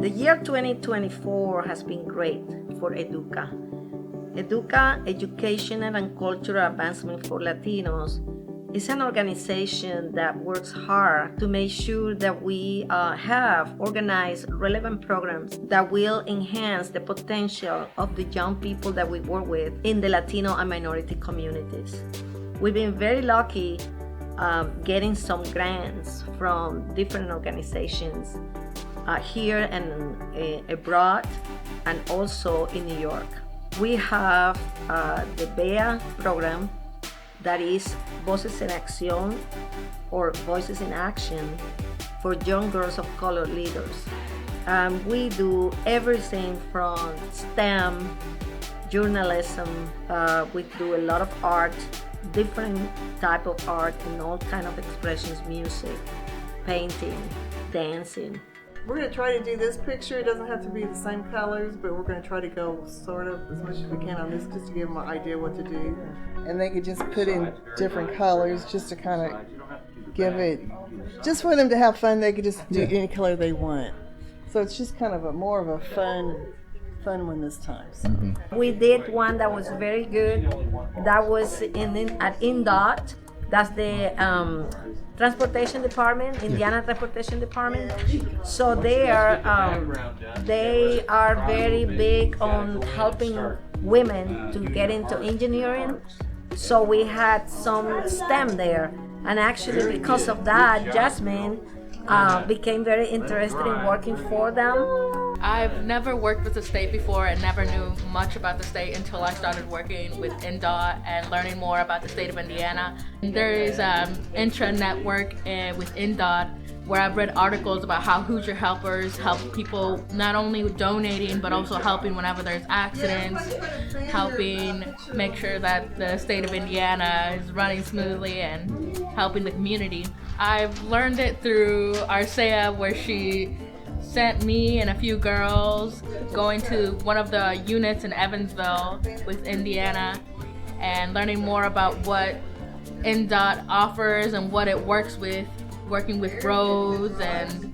The year 2024 has been great for Educa. Educa, Educational and Cultural Advancement for Latinos, is an organization that works hard to make sure that we have organized relevant programs that will enhance the potential of the young people that we work with in the Latino and minority communities. We've been very lucky getting some grants from different organizations here and abroad, and also in New York. We have the BEA program, that is Voces en Acción, or Voices in Action, for young girls of color leaders. We do everything from STEM, journalism, we do a lot of art, different type of art and all kind of expressions, music, painting, dancing. We're going to try to do this picture. It doesn't have to be the same colors, but we're going to try to go sort of as much as we can on this just to give them an idea what to do. And they could just put in different colors just to kind of give it, just for them to have fun. They could just do any color they want. So it's just kind of more of a fun one this time. So. We did one that was very good. That was at INDOT. That's the Transportation Department, Indiana Transportation Department. So they are very big on helping women to get into engineering. So we had some STEM there, and actually because of that, Jasmine became very interested in working for them. I've never worked with the state before and never knew much about the state until I started working with INDOT and learning more about the state of Indiana. There is an intra-network with INDOT where I've read articles about how Hoosier Helpers help people not only with donating but also helping whenever there's accidents, helping make sure that the state of Indiana is running smoothly and helping the community. I've learned it through Arcea, where she sent me and a few girls going to one of the units in Evansville with Indiana and learning more about what INDOT offers and what it works with, working with roads and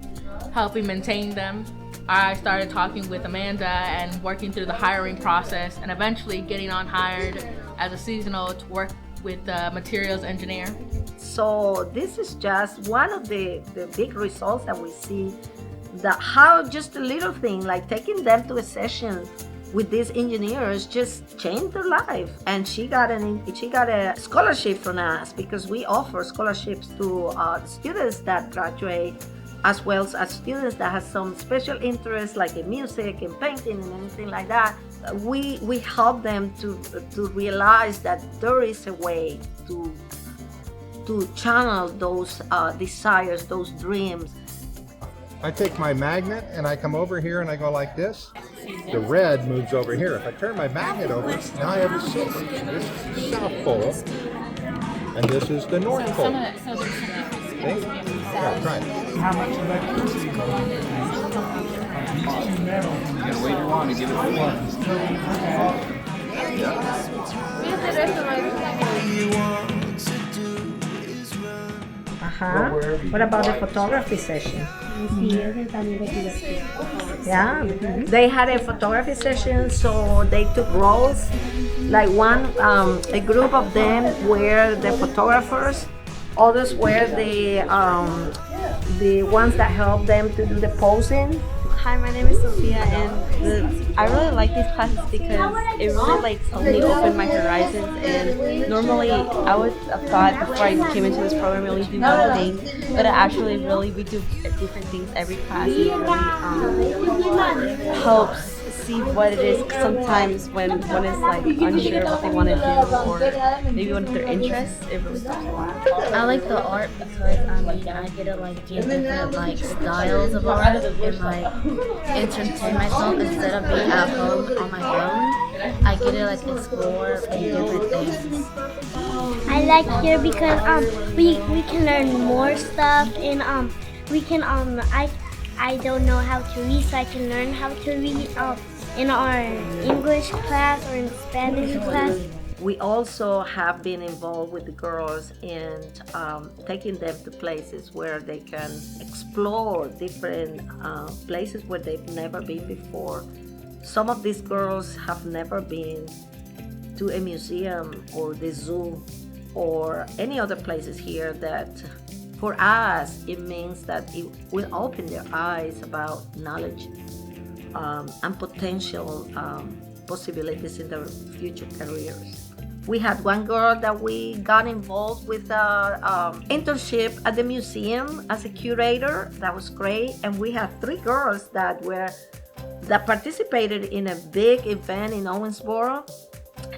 helping maintain them. I started talking with Amanda and working through the hiring process and eventually getting on hired as a seasonal to work with the materials engineer. So this is just one of the big results that we see, that how just a little thing like taking them to a session with these engineers just changed their life. And she got a scholarship from us, because we offer scholarships to students that graduate, as well as students that have some special interests like in music and painting and anything like that. We help them to realize that there is a way to channel those desires, those dreams. I take my magnet and I come over here and I go like this. The red moves over here. If I turn my magnet over, now I have a silver. This is the South Pole, and this is the North Pole. Okay? Yeah, try it. How much electricity goes? You gotta wager one to give it What about the photography session? Yeah, they had a photography session, so they took roles. Like a group of them were the photographers, others were the ones that helped them to do the posing. Hi, my name is Sophia, and I really like these classes because it really helped me open my horizons. And normally I would have thought before I came into this program we only do one thing, but actually we do different things every class. And it really helps see what it is sometimes when one is unsure what they want to do, or maybe one of their interests. It really helps a lot. I like the art because I get to do different styles of art and entertain myself instead of being at home on my own. I get to explore different things. I like here because we can learn more stuff, and we can I don't know how to read, so I can learn how to read in our English class or in Spanish class. We also have been involved with the girls in taking them to places where they can explore different places where they've never been before. Some of these girls have never been to a museum or the zoo or any other places here that for us it means that it will open their eyes about knowledge and potential possibilities in their future careers. We had one girl that we got involved with internship at the museum as a curator. That was great. And we had 3 girls that participated in a big event in Owensboro,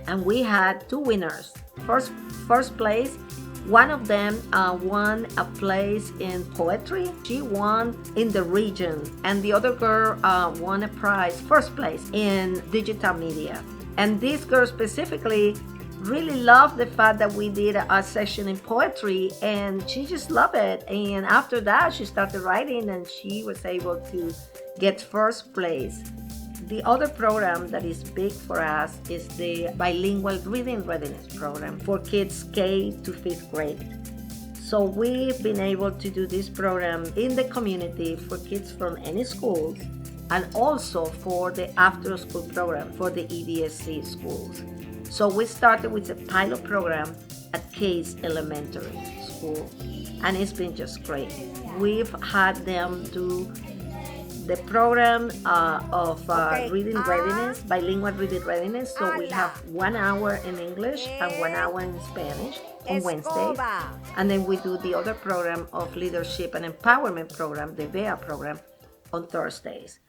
and we had 2 winners. First place, one of them won a place in poetry. She won in the region, and the other girl won a prize, first place in digital media. And this girl specifically really loved the fact that we did a session in poetry, and she just loved it. And after that, she started writing, and she was able to get first place. The other program that is big for us is the bilingual reading readiness program for kids K to 5th grade. So we've been able to do this program in the community for kids from any schools, and also for the after school program for the EDSC schools. So we started with a pilot program at Case Elementary School, and it's been just great. We've had them do the program of reading readiness, bilingual reading readiness. So we have 1 hour in English and 1 hour in Spanish on Wednesdays. And then we do the other program of leadership and empowerment program, the VEA program, on Thursdays.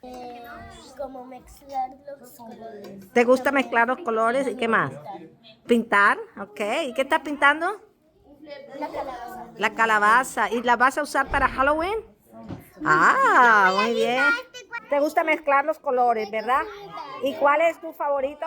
¿Te gusta mezclar los colores? ¿Y qué más? Pintar, ok. ¿Y qué estás pintando? La calabaza. La calabaza. ¿Y la vas a usar para Halloween? Ah, muy bien. ¿Te gusta mezclar los colores, verdad? ¿Y cuál es tu favorito?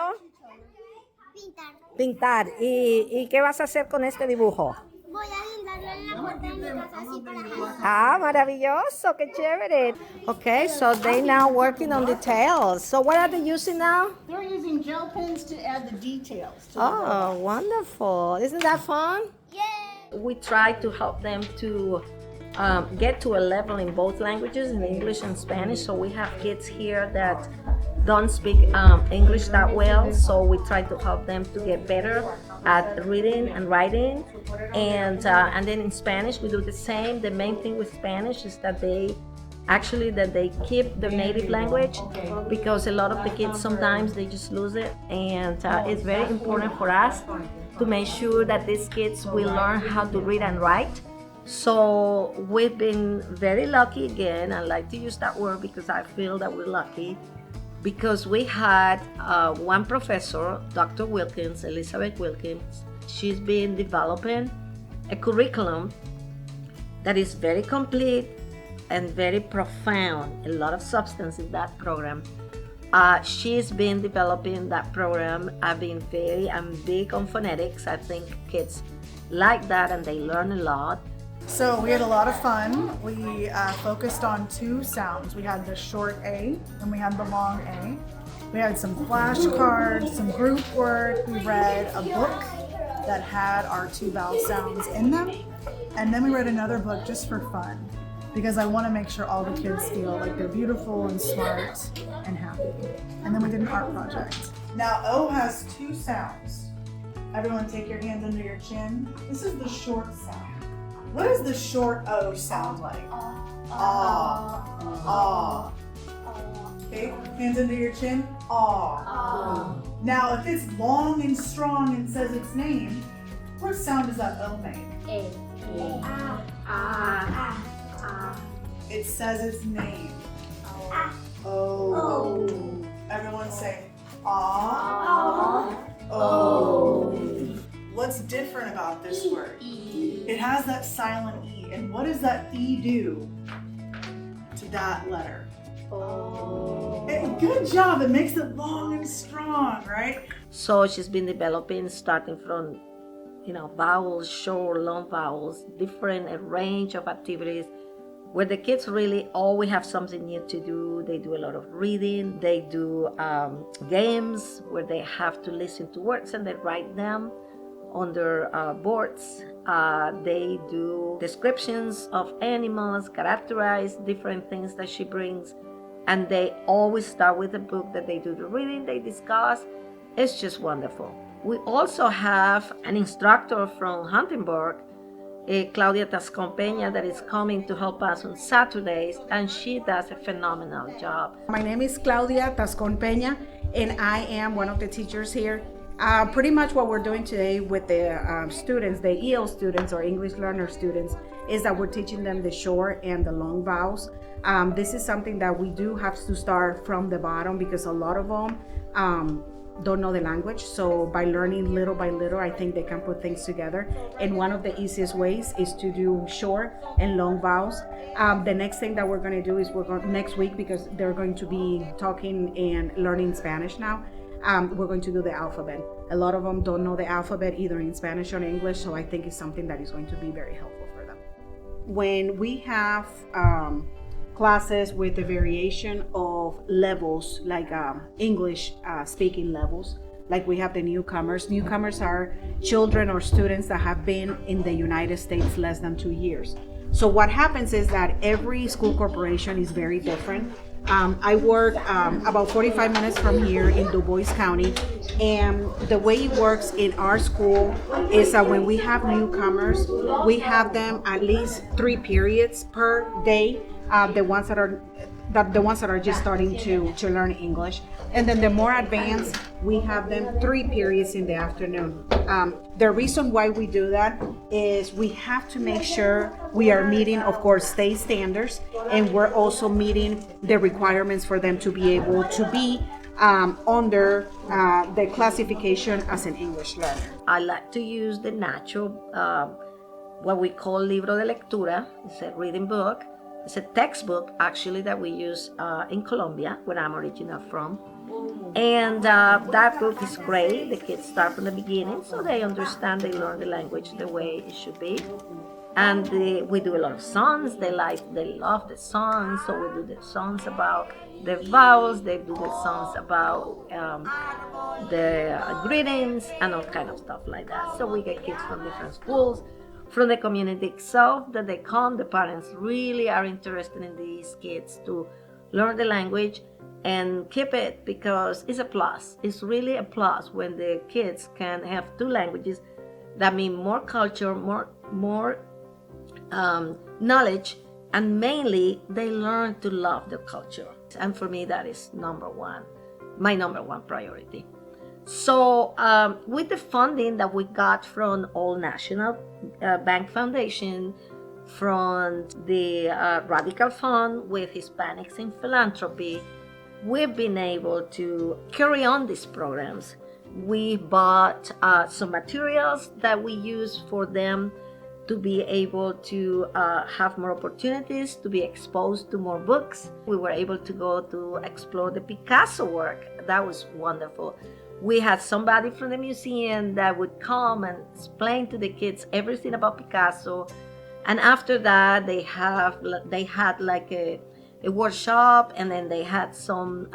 Pintar. Pintar. ¿Y qué vas a hacer con este dibujo? Voy a guindarlo en la puerta de mi casa así para Halloween. Ah, maravilloso, qué chévere. Okay, so they now working on details. So what are they using now? They're using gel pens to add the details. To Oh, wonderful. Isn't that fun? Yeah. We try to help them to get to a level in both languages, in English and Spanish. So we have kids here that don't speak English that well, so we try to help them to get better at reading and writing. And then in Spanish, we do the same. The main thing with Spanish is that they keep their native language, because a lot of the kids sometimes they just lose it, and it's very important for us to make sure that these kids will learn how to read and write. So we've been very lucky again. I like to use that word because I feel that we're lucky, because we had one professor, Dr. Wilkins, Elizabeth Wilkins. She's been developing a curriculum that is very complete and very profound, a lot of substance in that program. She's been developing that program. I'm big on phonetics. I think kids like that and they learn a lot. So we had a lot of fun. We focused on 2 sounds. We had the short A and we had the long A. We had some flashcards, some group work. We read a book that had our 2 vowel sounds in them. And then we read another book just for fun, because I want to make sure all the kids feel like they're beautiful and smart and happy. And then we did an art project. Now O has 2 sounds. Everyone take your hands under your chin. This is the short sound. What does the short O sound like? Ah. Ah. Okay, hands under your chin. Ah. Now if it's long and strong and says its name, what sound does that O make? It says its name. Oh. Everyone say ah. Oh. What's different about this word? It has that silent E. And what does that E do to that letter? Oh. Good job. It makes it long and strong, right? So she's been developing, starting from vowels, short, long vowels, different range of activities where the kids really always have something new to do. They do a lot of reading. They do games where they have to listen to words and they write them on their boards. They do descriptions of animals, characterize different things that she brings, and they always start with a book that they do the reading, they discuss. It's just wonderful. We also have an instructor from Huntingburg, Claudia Tascon Peña, that is coming to help us on Saturdays, and she does a phenomenal job. My name is Claudia Tascon Peña, and I am one of the teachers here. Pretty much what we're doing today with the students, the EL students or English learner students, is that we're teaching them the short and the long vowels. This is something that we do have to start from the bottom because a lot of them don't know the language. So by learning little by little, I think they can put things together. And one of the easiest ways is to do short and long vowels. The next thing that we're going to do is next week, because they're going to be talking and learning Spanish now. We're going to do the alphabet. A lot of them don't know the alphabet either in Spanish or English, so I think it's something that is going to be very helpful for them. When we have classes with the variation of levels, like English speaking levels, like we have the newcomers. Newcomers are children or students that have been in the United States less than 2 years. So what happens is that every school corporation is very different. I work about 45 minutes from here in Du Bois County, and the way it works in our school is that when we have newcomers, we have them at least 3 periods per day. The ones that are just starting to learn English, and then the more advanced, we have them 3 periods in the afternoon. The reason why we do that is we have to make sure we are meeting, of course, state standards, and we're also meeting the requirements for them to be able to be under the classification as an English learner. I like to use the natural, what we call libro de lectura. It's a reading book. It's a textbook, actually, that we use in Colombia, where I'm originally from. And that book is great. The kids start from the beginning, so they understand, they learn the language the way it should be. And we do a lot of songs. They love the songs, so we do the songs about the vowels. They do the songs about the greetings and all kind of stuff like that. So we get kids from different schools, from the community itself, that they come. The parents really are interested in these kids to learn the language and keep it, because it's a plus. It's really a plus when the kids can have 2 languages. That means more culture, more knowledge, and mainly they learn to love the culture. And for me, that is my number one priority. So with the funding that we got from Old National Bank Foundation, from the Radical Fund with Hispanics in Philanthropy, we've been able to carry on these programs. We bought some materials that we use for them to be able to have more opportunities, to be exposed to more books. We were able to go to explore the Picasso work. That was wonderful. We had somebody from the museum that would come and explain to the kids everything about Picasso. And after that, they had like a workshop, and then they had some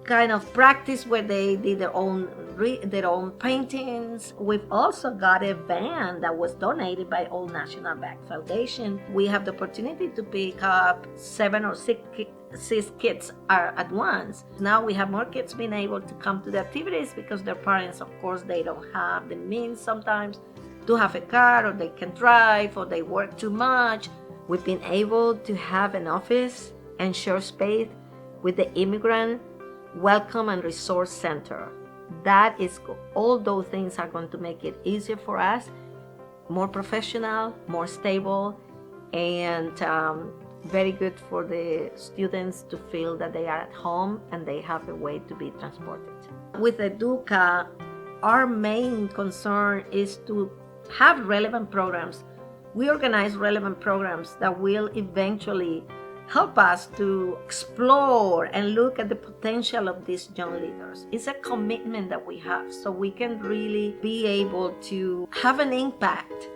kind of practice where they did their own paintings. We've also got a van that was donated by Old National Bank Foundation. We have the opportunity to pick up 7 or 6 kids at once. Now we have more kids being able to come to the activities because their parents, of course, they don't have the means sometimes to have a car, or they can drive, or they work too much. We've been able to have an office and share space with the Immigrant Welcome and Resource Center. That is, all those things are going to make it easier for us, more professional, more stable, and very good for the students to feel that they are at home and they have a way to be transported. With Educa, our main concern is to have relevant programs. We organize relevant programs that will eventually help us to explore and look at the potential of these young leaders. It's a commitment that we have, so we can really be able to have an impact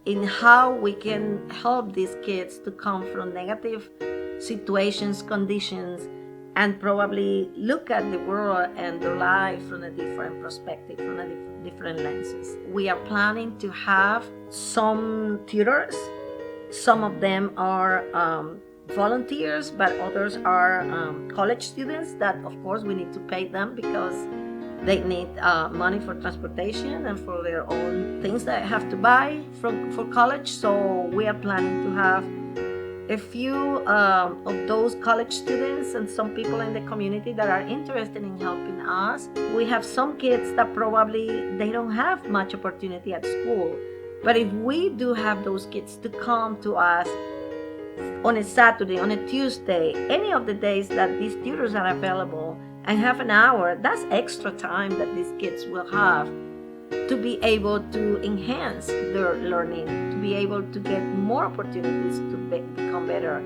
in how we can help these kids to come from negative situations, conditions, and probably look at the world and their life from a different perspective, from a different lenses. We are planning to have some tutors. Some of them are volunteers, but others are college students that, of course, we need to pay them because they need money for transportation and for their own things that I have to buy for college. So we are planning to have a few of those college students and some people in the community that are interested in helping us. We have some kids that probably they don't have much opportunity at school. But if we do have those kids to come to us on a Saturday, on a Tuesday, any of the days that these tutors are available, and have an hour, that's extra time that these kids will have to be able to enhance their learning, to be able to get more opportunities to become better.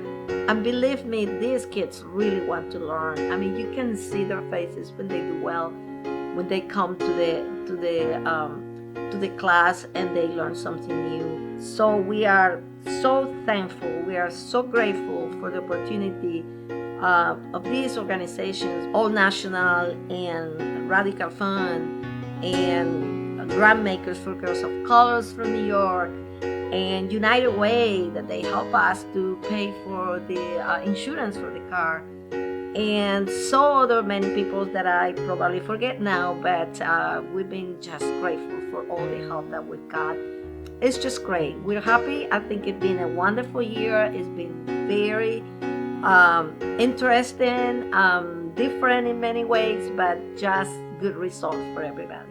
And believe me, these kids really want to learn. I mean, you can see their faces when they do well, when they come to the class and they learn something new. So we are so thankful, we are so grateful for the opportunity of these organizations, All National and Radical Fund and Grant Makers for Girls of Colors from New York and United Way, that they help us to pay for the insurance for the car, and so other many people that I probably forget now, but we've been just grateful for all the help that we've got. It's just great. We're happy. I think it's been a wonderful year. It's been very interesting, different in many ways, but just good results for everybody.